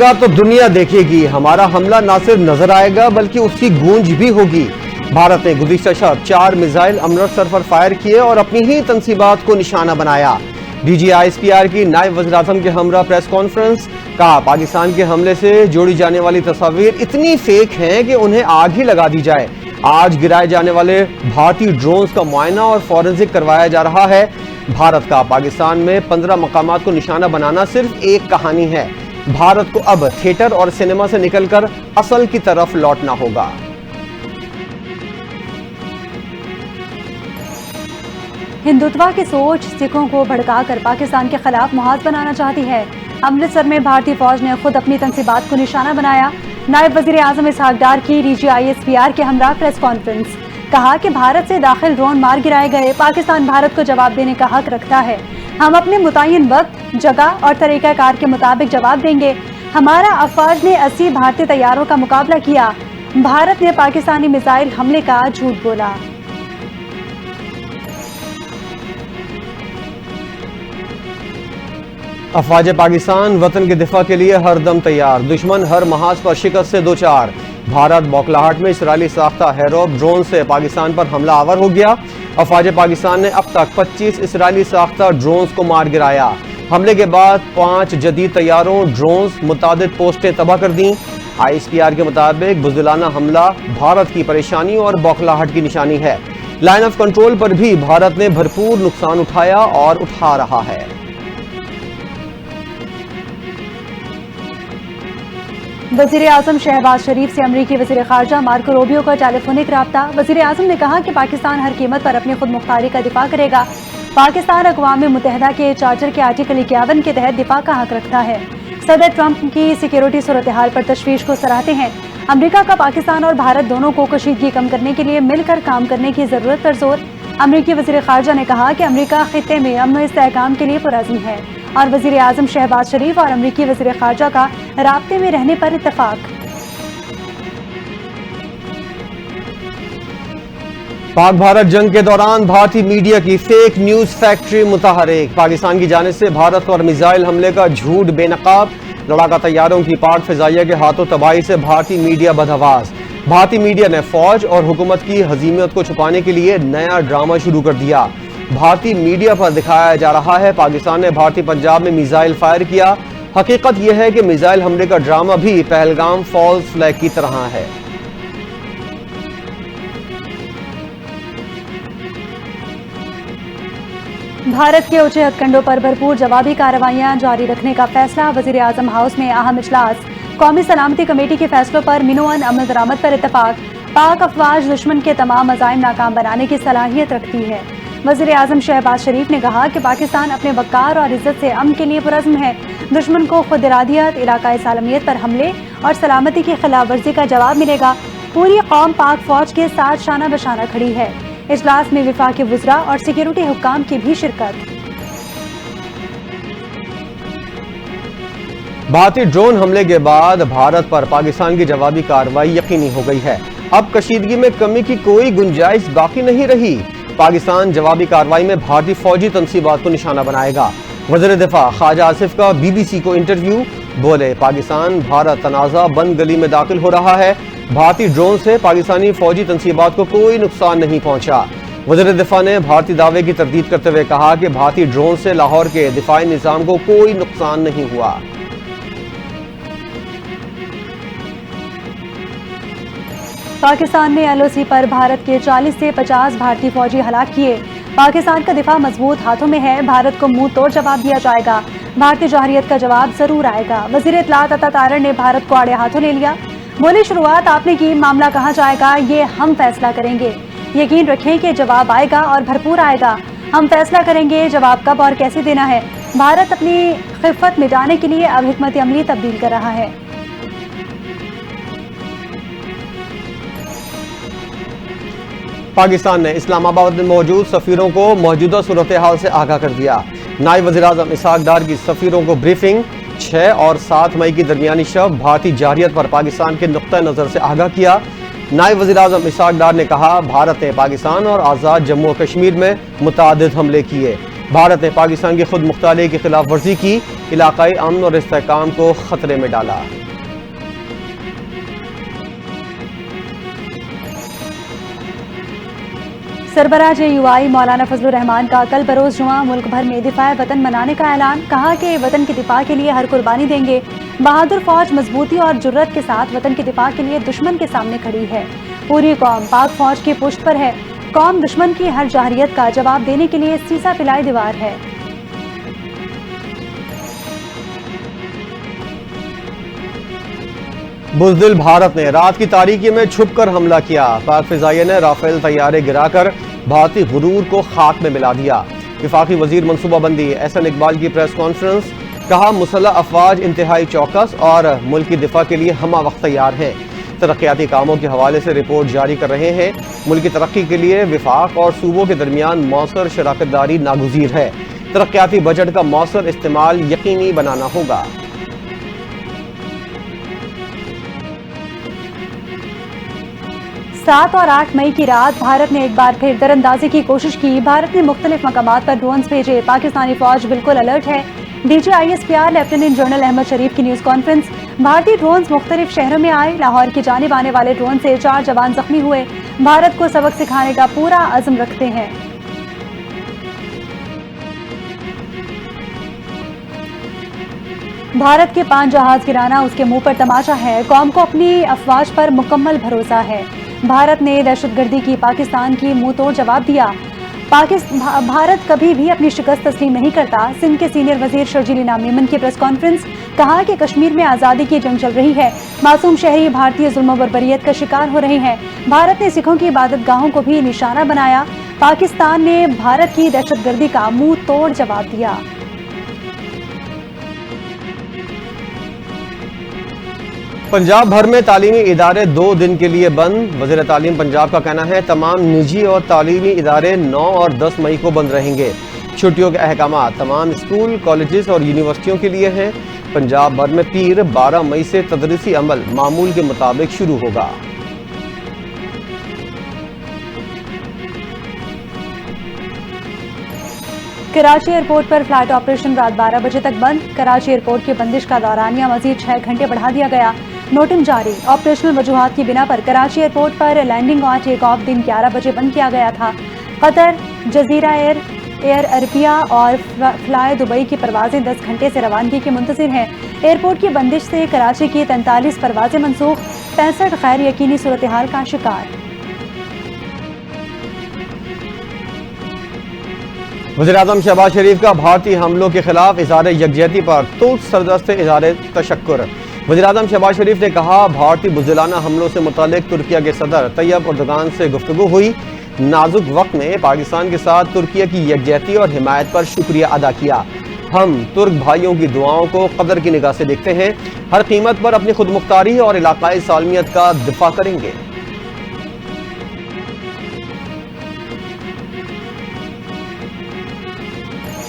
گا تو دنیا دیکھے گی، ہمارا حملہ نہ صرف نظر آئے گا بلکہ اس کی گونج بھی ہوگی۔ بھارت نے گزشتہ شب 4 میزائل امرتسر پر فائر کیے اور اپنی ہی تنصیبات کو نشانہ بنایا۔ D G I S P R کی نائب وزیر اعظم کے ہمراہ پریس کانفرنس، کہا پاکستان کے حملے سے جوڑی جانے والی تصاویر اتنی فیک ہیں کہ انہیں آگ ہی لگا دی جائے۔ آج گرائے جانے والے بھارتی ڈرونز کا معائنہ اور فورنزک کروایا جا رہا ہے۔ بھارت کا پاکستان میں 15 مقامات کو نشانہ بنانا صرف ایک کہانی ہے۔ بھارت کو اب تھیٹر اور سینما سے نکل کر اصل کی طرف لوٹنا ہوگا۔ ہندوتوا کی سوچ سکھوں کو بھڑکا کر پاکستان کے خلاف محاذ بنانا چاہتی ہے۔ امرتسر میں بھارتی فوج نے خود اپنی تنصیبات کو نشانہ بنایا۔ نائب وزیر اعظم اسحاق ڈار کی D G I S P R کے ہمراہ پریس کانفرنس، کہا کہ بھارت سے داخل ڈرون مار گرائے گئے، پاکستان بھارت کو جواب دینے کا حق رکھتا ہے۔ ہم اپنے متعین وقت، جگہ اور طریقہ کار کے مطابق جواب دیں گے۔ ہمارا افواج نے 80 بھارتی طیاروں کا مقابلہ کیا۔ بھارت نے پاکستانی میزائل حملے کا جھوٹ بولا۔ افواج پاکستان وطن کے دفاع کے لیے ہر دم تیار، دشمن ہر محاذ پر شکست سے دوچار۔ بھارت بوکلاہٹ میں اسرائیلی ساختہ ہیروب ڈرون سے پاکستان پر حملہ آور ہو گیا۔ افواج پاکستان نے اب تک 25 اسرائیلی ساختہ ڈرونز کو مار گرایا۔ حملے کے بعد 5 جدید طیاروں، ڈرونز، متعدد پوسٹیں تباہ کر دیں۔ آئی ایس پی آر کے مطابق بزدلانہ حملہ بھارت کی پریشانی اور بوکلاہٹ کی نشانی ہے۔ لائن آف کنٹرول پر بھی بھارت نے بھرپور نقصان اٹھایا اور اٹھا رہا ہے۔ وزیر اعظم شہباز شریف سے امریکی وزیر خارجہ مارکو روبیو کا ٹیلی فونک رابطہ۔ وزیر اعظم نے کہا کہ پاکستان ہر قیمت پر اپنی خود مختاری کا دفاع کرے گا۔ پاکستان اقوام متحدہ کے چارٹر کے آرٹیکل 51 کے تحت دفاع کا حق رکھتا ہے۔ صدر ٹرمپ کی سیکیورٹی صورتحال پر تشویش کو سراہتے ہیں۔ امریکہ کا پاکستان اور بھارت دونوں کو کشیدگی کم کرنے کے لیے مل کر کام کرنے کی ضرورت پر زور۔ امریکی وزیر خارجہ نے کہا کہ امریکہ خطے میں امن و استحکام کے لیے پرعزم ہے، اور وزیر اعظم شہباز شریف اور امریکی وزیر خارجہ کا رابطے میں رہنے پر اتفاق۔ پاک بھارت جنگ کے دوران بھارتی میڈیا کی فیک نیوز فیکٹری متحرک، پاکستان کی جانب سے بھارت پر میزائل حملے کا جھوٹ بے نقاب، لڑاکا طیاروں کی پاک فضائیہ کے ہاتھوں تباہی سے بھارتی میڈیا بدحواس۔ بھارتی میڈیا نے فوج اور حکومت کی ہزیمت کو چھپانے کے لیے نیا ڈرامہ شروع کر دیا۔ بھارتی میڈیا پر دکھایا جا رہا ہے پاکستان نے بھارتی پنجاب میں میزائل فائر کیا۔ حقیقت یہ ہے کہ میزائل حملے کا ڈرامہ بھی پہلگام فالز فلیگ کی طرح ہے۔ بھارت کے اونچے ہتھ کنڈوں پر بھرپور جوابی کارروائیاں جاری رکھنے کا فیصلہ۔ وزیر اعظم ہاؤس میں اہم اجلاس، قومی سلامتی کمیٹی کے فیصلوں پر منوان عمل درآمد پر اتفاق۔ پاک افواج دشمن کے تمام عزائم ناکام بنانے کی صلاحیت رکھتی ہے۔ وزیر اعظم شہباز شریف نے کہا کہ پاکستان اپنے وقار اور عزت سے امن کے لیے پرعزم ہے۔ دشمن کو خود ارادیت، علاقائی سالمیت پر حملے اور سلامتی کی خلاف ورزی کا جواب ملے گا۔ پوری قوم پاک فوج کے ساتھ شانہ بشانہ کھڑی ہے۔ اجلاس میں وفاقی وزراء اور سیکیورٹی حکام کی بھی شرکت۔ بھارتی ڈرون حملے کے بعد بھارت پر پاکستان کی جوابی کارروائی یقینی ہو گئی ہے۔ اب کشیدگی میں کمی کی کوئی گنجائش باقی نہیں رہی۔ پاکستان جوابی کارروائی میں بھارتی فوجی تنصیبات کو نشانہ بنائے گا۔ وزیر دفاع خواجہ آصف کا بی بی سی کو انٹرویو، بولے پاکستان بھارت تنازع بند گلی میں داخل ہو رہا ہے۔ بھارتی ڈرون سے پاکستانی فوجی تنصیبات کو کوئی نقصان نہیں پہنچا۔ وزیر دفاع نے بھارتی دعوے کی تردید کرتے ہوئے کہا کہ بھارتی ڈرون سے لاہور کے دفاعی نظام کو کوئی نقصان نہیں ہوا۔ پاکستان نے ایل او سی پر بھارت کے 40 سے 50 بھارتی فوجی ہلاک کیے۔ پاکستان کا دفاع مضبوط ہاتھوں میں ہے، بھارت کو منہ توڑ جواب دیا جائے گا۔ بھارتی جوہریت کا جواب ضرور آئے گا۔ وزیر اطلاعات عطا طاہر نے بھارت کو آڑے ہاتھوں لے لیا۔ بولے شروعات آپ نے کی، معاملہ کہاں جائے گا یہ ہم فیصلہ کریں گے۔ یقین رکھیں کہ جواب آئے گا اور بھرپور آئے گا۔ ہم فیصلہ کریں گے جواب کب اور کیسے دینا ہے۔ بھارت اپنی خفت مٹانے کے لیے اب حکمت عملی تبدیل کر رہا ہے۔ پاکستان نے اسلام آباد میں موجود سفیروں کو موجودہ صورتحال سے آگاہ کر دیا۔ نائب وزیر اعظم اسحاق ڈار کی سفیروں کو بریفنگ، 6 اور 7 مئی کی درمیانی شب بھارتی جارحیت پر پاکستان کے نقطہ نظر سے آگاہ کیا۔ نائب وزیر اعظم اسحاق ڈار نے کہا بھارت نے پاکستان اور آزاد جموں و کشمیر میں متعدد حملے کیے۔ بھارت نے پاکستان کی خود مختاری کی خلاف ورزی کی، علاقائی امن اور استحکام کو خطرے میں ڈالا۔ سربراہ JUI مولانا فضل الرحمان کا کل بروز جمعہ ملک بھر میں دفاع وطن منانے کا اعلان، کہا کہ وطن کے دفاع کے لیے ہر قربانی دیں گے۔ بہادر فوج مضبوطی اور جرت کے ساتھ وطن کے دفاع کے لیے دشمن کے سامنے کھڑی ہے، پوری قوم پاک فوج کی پشت پر ہے، قوم دشمن کی ہر جارحیت کا جواب دینے کے لیے سیسا پلائے دیوار ہے۔ بزدل بھارت نے رات کی تاریکی میں چھپ کر حملہ کیا، پاک فضائیہ نے رافیل طیارے گرا کر بھارتی غرور کو خاک میں ملا دیا۔ وفاقی وزیر منصوبہ بندی احسن اقبال کی پریس کانفرنس، کہا مسلح افواج انتہائی چوکس اور ملک کی دفاع کے لیے ہمہ وقت تیار ہیں، ترقیاتی کاموں کے حوالے سے رپورٹ جاری کر رہے ہیں، ملک کی ترقی کے لیے وفاق اور صوبوں کے درمیان مؤثر شراکت داری ناگزیر ہے، ترقیاتی بجٹ کا مؤثر استعمال یقینی بنانا ہوگا۔ 7 اور 8 مئی کی رات بھارت نے ایک بار پھر دراندازی کی کوشش کی، بھارت نے مختلف مقامات پر ڈرونز بھیجے، پاکستانی فوج بالکل الرٹ ہے۔ DG ISPR lieutenant general Ahmed Sharif کی نیوز کانفرنس، بھارتی ڈرونز مختلف شہروں میں آئے، لاہور کی جانب آنے والے ڈرون سے 4 جوان زخمی ہوئے، بھارت کو سبق سکھانے کا پورا عزم رکھتے ہیں۔ بھارت کے 5 جہاز گرانا اس کے منہ پر تماشا ہے، قوم کو اپنی افواج پر مکمل بھروسہ ہے۔ بھارت نے دہشت گردی کی پاکستان کی منہ توڑ جواب دیا، بھارت کبھی بھی اپنی شکست تسلیم نہیں کرتا۔ سندھ کے سینئر وزیر شرجیل انعام میمن کی پریس کانفرنس، کہا کہ کشمیر میں آزادی کی جنگ چل رہی ہے، معصوم شہری بھارتی ظلم و بربریت کا شکار ہو رہے ہیں، بھارت نے سکھوں کی عبادت گاہوں کو بھی نشانہ بنایا، پاکستان نے بھارت کی دہشت گردی کا منہ توڑ جواب دیا۔ پنجاب بھر میں تعلیمی ادارے 2 دن کے لیے بند، وزیر تعلیم پنجاب کا کہنا ہے تمام نجی اور تعلیمی ادارے 9 اور 10 مئی کو بند رہیں گے۔ چھٹیوں کے احکامات تمام اسکول، کالجز اور یونیورسٹیوں کے لیے ہیں۔ پنجاب بھر میں پیر 12 مئی سے تدریسی عمل معمول کے مطابق شروع ہوگا۔ کراچی ایئرپورٹ پر فلائٹ آپریشن رات 12 بجے تک بند، کراچی ایئرپورٹ کی بندش کا دورانیہ مزید 6 گھنٹے بڑھا دیا گیا، نوٹن جاری۔ آپریشنل وجوہات کی بنا پر کراچی ایئرپورٹ پر لینڈنگ اور ٹیک آف دن 11 بجے بند کیا گیا تھا۔ قطر، جزیرہ ایئر عربیہ اور فلائی دبئی کی پروازیں 10 گھنٹے سے روانگی کے منتظر ہیں۔ ایئرپورٹ کی بندش سے کراچی کی 43 پروازیں منسوخ، 65 غیر یقینی صورتحال کا شکار۔ وزیراعظم شہباز شریف کا بھارتی حملوں کے خلاف اظہار یکجہتی پر ترک صدر سے اظہار تشکر۔ وزیراعظم شہباز شریف نے کہا بھارتی بزدلانہ حملوں سے متعلق ترکیہ کے صدر طیب اردوغان سے گفتگو ہوئی، نازک وقت میں پاکستان کے ساتھ ترکیہ کی یکجہتی اور حمایت پر شکریہ ادا کیا۔ ہم ترک بھائیوں کی دعاؤں کو قدر کی نگاہ سے دیکھتے ہیں، ہر قیمت پر اپنی خود مختاری اور علاقائی سالمیت کا دفاع کریں گے۔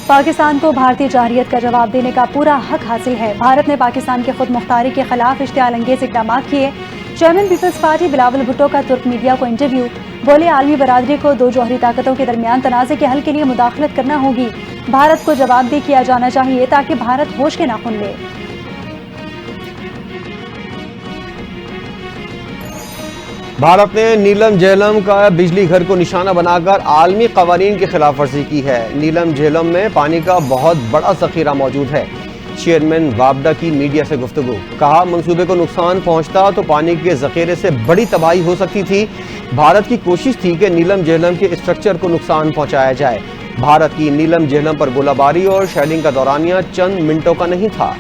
پاکستان کو بھارتی جارحیت کا جواب دینے کا پورا حق حاصل ہے، بھارت نے پاکستان کی خود مختاری کے خلاف اشتعال انگیز اقدامات کیے۔ Chairman Peoples Party Bilawal Bhutto کا ترک میڈیا کو انٹرویو، بولے عالمی برادری کو 2 جوہری طاقتوں کے درمیان تنازع کے حل کے لیے مداخلت کرنا ہوگی، بھارت کو جواب دہ کیا جانا چاہیے تاکہ بھارت ہوش کے ناخن لے۔ بھارت نے نیلم جہلم کا بجلی گھر کو نشانہ بنا کر عالمی قوانین کی خلاف ورزی کی ہے۔ نیلم جہلم میں پانی کا بہت بڑا ذخیرہ موجود ہے۔ چیئرمین وابڈا کی میڈیا سے گفتگو، کہا منصوبے کو نقصان پہنچتا تو پانی کے ذخیرے سے بڑی تباہی ہو سکتی تھی، بھارت کی کوشش تھی کہ نیلم جہلم کے اسٹرکچر کو نقصان پہنچایا جائے۔ بھارت کی نیلم جہلم پر گولہ باری اور شیلنگ کا دورانیہ چند منٹوں کا نہیں تھا۔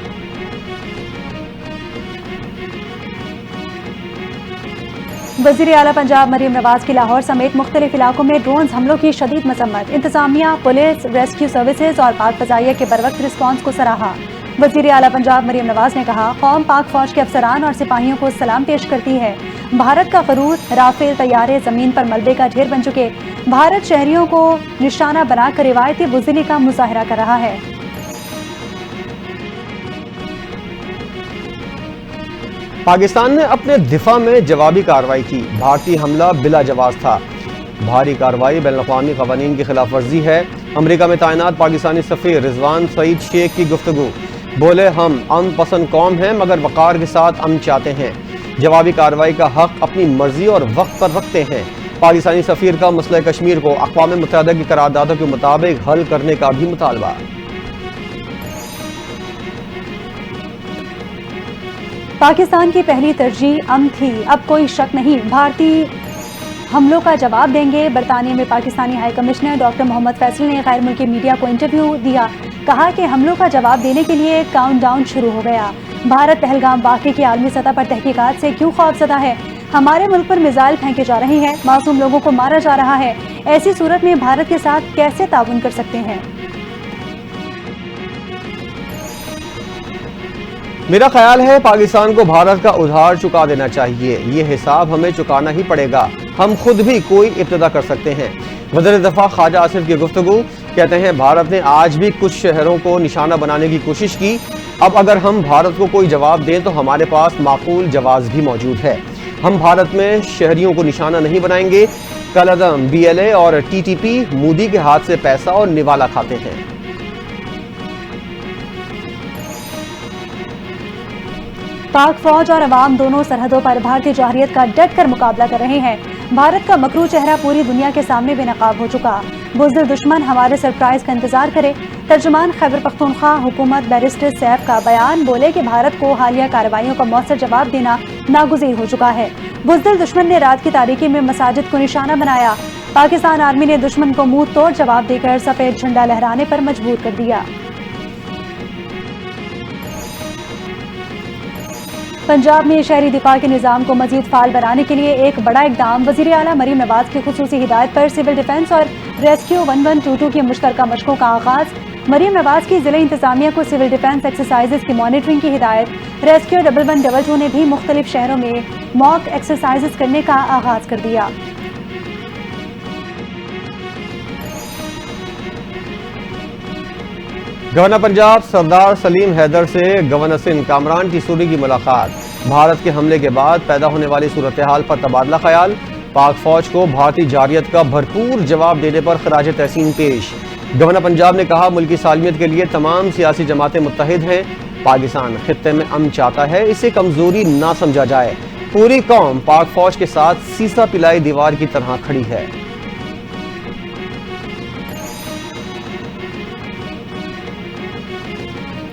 وزیر اعلیٰ پنجاب مریم نواز کی لاہور سمیت مختلف علاقوں میں ڈرونز حملوں کی شدید مذمت، انتظامیہ، پولیس، ریسکیو سروسز اور پاک فضائیہ کے بروقت رسپانس کو سراہا۔ وزیر اعلیٰ پنجاب مریم نواز نے کہا قوم پاک فوج کے افسران اور سپاہیوں کو سلام پیش کرتی ہے، بھارت کا غرور، رافیل طیارے زمین پر ملبے کا ڈھیر بن چکے، بھارت شہریوں کو نشانہ بنا کر روایتی بزدلی کا مظاہرہ کر رہا ہے۔ پاکستان نے اپنے دفاع میں جوابی کارروائی کی، بھارتی حملہ بلا جواز تھا، بھاری کارروائی بین الاقوامی قوانین کی خلاف ورزی ہے، امریکہ میں تعینات پاکستانی سفیر رضوان سعید شیخ کی گفتگو، بولے ہم امن پسند قوم ہیں مگر وقار کے ساتھ امن چاہتے ہیں، جوابی کارروائی کا حق اپنی مرضی اور وقت پر رکھتے ہیں۔ پاکستانی سفیر کا مسئلہ کشمیر کو اقوام متحدہ کی قراردادوں کے مطابق حل کرنے کا بھی مطالبہ۔ پاکستان کی پہلی ترجیح امن تھی، اب کوئی شک نہیں، بھارتی حملوں کا جواب دیں گے۔ برطانیہ میں پاکستانی ہائی کمشنر ڈاکٹر محمد فیصل نے غیر ملکی میڈیا کو انٹرویو دیا، کہا کہ حملوں کا جواب دینے کے لیے کاؤنٹ ڈاؤن شروع ہو گیا۔ بھارت پہلگام واقعے کی عالمی سطح پر تحقیقات سے کیوں خوفزدہ ہے؟ ہمارے ملک پر میزائل پھینکے جا رہے ہیں، معصوم لوگوں کو مارا جا رہا ہے، ایسی صورت میں بھارت کے ساتھ کیسے تعاون کر سکتے ہیں؟ میرا خیال ہے پاکستان کو بھارت کا ادھار چکا دینا چاہیے، یہ حساب ہمیں چکانا ہی پڑے گا، ہم خود بھی کوئی ابتدا کر سکتے ہیں۔ وزیر دفاع خواجہ آصف کی گفتگو، کہتے ہیں بھارت نے آج بھی کچھ شہروں کو نشانہ بنانے کی کوشش کی، اب اگر ہم بھارت کو کوئی جواب دیں تو ہمارے پاس معقول جواز بھی موجود ہے، ہم بھارت میں شہریوں کو نشانہ نہیں بنائیں گے۔ کالعدم بی ایل اے اور ٹی ٹی پی مودی کے ہاتھ سے پیسہ اور نوالا کھاتے ہیں۔ پاک فوج اور عوام دونوں سرحدوں پر بھارتی جوہریت کا ڈٹ کر مقابلہ کر رہے ہیں۔ بھارت کا مکروہ چہرہ پوری دنیا کے سامنے بے نقاب ہو چکا، بزدل دشمن ہمارے سرپرائز کا انتظار کرے۔ ترجمان خیبر پختونخوا حکومت بیرسٹر سیف کا بیان، بولے کہ بھارت کو حالیہ کارروائیوں کا مؤثر جواب دینا ناگزیر ہو چکا ہے۔ بزدل دشمن نے رات کی تاریکی میں مساجد کو نشانہ بنایا، پاکستان آرمی نے دشمن کو منہ توڑ جواب دے کر سفید جھنڈا لہرانے پر مجبور کر دیا۔ پنجاب میں شہری دفاع کے نظام کو مزید فعال بنانے کے لیے ایک بڑا اقدام، وزیر اعلیٰ مریم نواز کی خصوصی ہدایت پر سول ڈیفنس اور ریسکیو 1122 کی مشترکہ مشقوں کا آغاز۔ مریم نواز کی ضلع انتظامیہ کو سول ڈیفنس ایکسرسائزز کی مانیٹرنگ کی ہدایت۔ ریسکیو 1122 نے بھی مختلف شہروں میں موک ایکسرسائزز کرنے کا آغاز کر دیا۔ گورنر پنجاب سردار سلیم حیدر سے گورنر سندھ کامران ٹیسوری کی ملاقات، بھارت کے حملے کے بعد پیدا ہونے والی صورتحال پر تبادلہ خیال، پاک فوج کو بھارتی جارحیت کا بھرپور جواب دینے پر خراج تحسین پیش۔ گورنر پنجاب نے کہا ملکی سالمیت کے لیے تمام سیاسی جماعتیں متحد ہیں، پاکستان خطے میں امن چاہتا ہے، اسے کمزوری نہ سمجھا جائے، پوری قوم پاک فوج کے ساتھ سیسا پلائی دیوار کی طرح کھڑی ہے۔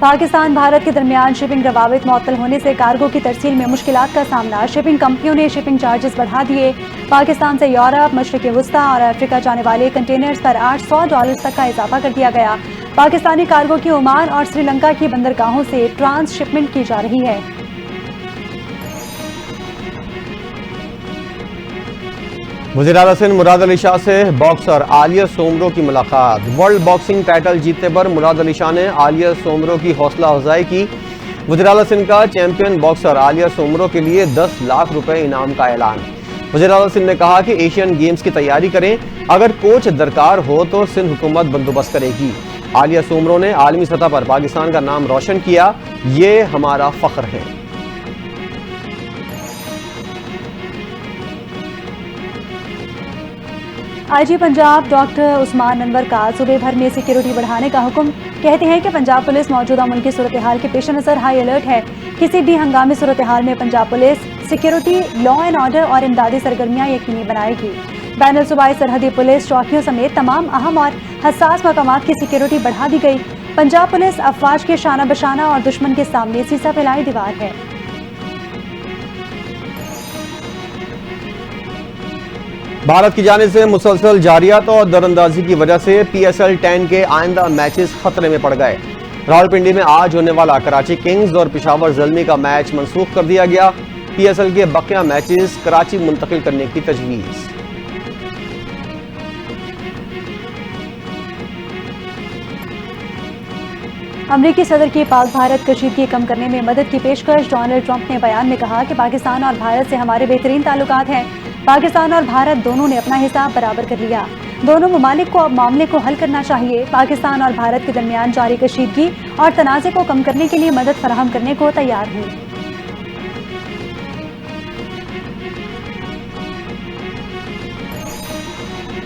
پاکستان بھارت کے درمیان شپنگ روابط معطل ہونے سے کارگو کی ترسیل میں مشکلات کا سامنا، شپنگ کمپنیوں نے شپنگ چارجز بڑھا دیے۔ پاکستان سے یورپ، مشرق وسطی اور افریقہ جانے والے کنٹینرز پر $800 تک کا اضافہ کر دیا گیا۔ پاکستانی کارگو کی عمان اور سری لنکا کی بندرگاہوں سے ٹرانس شپمنٹ کی جا رہی ہے۔ وزیر اعلیٰ سندھ مراد علی شاہ سے باکسر عالیہ سومرو کی ملاقات، ورلڈ باکسنگ ٹائٹل جیتنے پر مراد علی شاہ نے عالیہ سومرو کی حوصلہ افزائی کی۔ وزیر اعلیٰ سندھ کا چیمپئن باکسر عالیہ سومرو کے لیے 10 لاکھ روپے انعام کا اعلان۔ وزیر اعلیٰ سندھ نے کہا کہ ایشین گیمز کی تیاری کریں، اگر کوچ درکار ہو تو سندھ حکومت بندوبست کرے گی۔ عالیہ سومرو نے عالمی سطح پر پاکستان کا نام روشن کیا، یہ ہمارا فخر ہے۔ آئی جی پنجاب ڈاکٹر عثمان انور کا صوبے بھر میں سیکیورٹی بڑھانے کا حکم، کہتے ہیں کہ پنجاب پولیس موجودہ ملکی صورتحال کے پیش نظر ہائی الرٹ ہے، کسی بھی ہنگامی صورتحال میں Punjab police security, law and order اور امدادی سرگرمیاں یقینی بنائے گی۔ بین الصوبائی سرحدی پولیس چوکیوں سمیت تمام اہم اور حساس مقامات کی سیکیورٹی بڑھا دی گئی۔ پنجاب پولیس افواج کے شانہ بشانہ اور دشمن کے سامنے سیسا پھیلائی دیوار ہے۔ بھارت کی جانب سے مسلسل جارحیت اور دراندازی کی وجہ سے پی ایس ایل 10 کے آئندہ میچز خطرے میں پڑ گئے۔ راولپنڈی میں آج ہونے والا کراچی کنگز اور پشاور زلمی کا میچ منسوخ کر دیا گیا، پی ایس ایل کے بقیہ میچز کراچی منتقل کرنے کی تجویز۔ امریکی صدر کی پاک بھارت کشیدگی کم کرنے میں مدد کی پیشکش، ڈونلڈ ٹرمپ نے بیان میں کہا کہ پاکستان اور بھارت سے ہمارے بہترین تعلقات ہیں، پاکستان اور بھارت دونوں نے اپنا حساب برابر کر لیا، دونوں ممالک کو اب معاملے کو حل کرنا چاہیے، پاکستان اور بھارت کے درمیان جاری کشیدگی اور تنازع کو کم کرنے کے لیے مدد فراہم کرنے کو تیار ہوں۔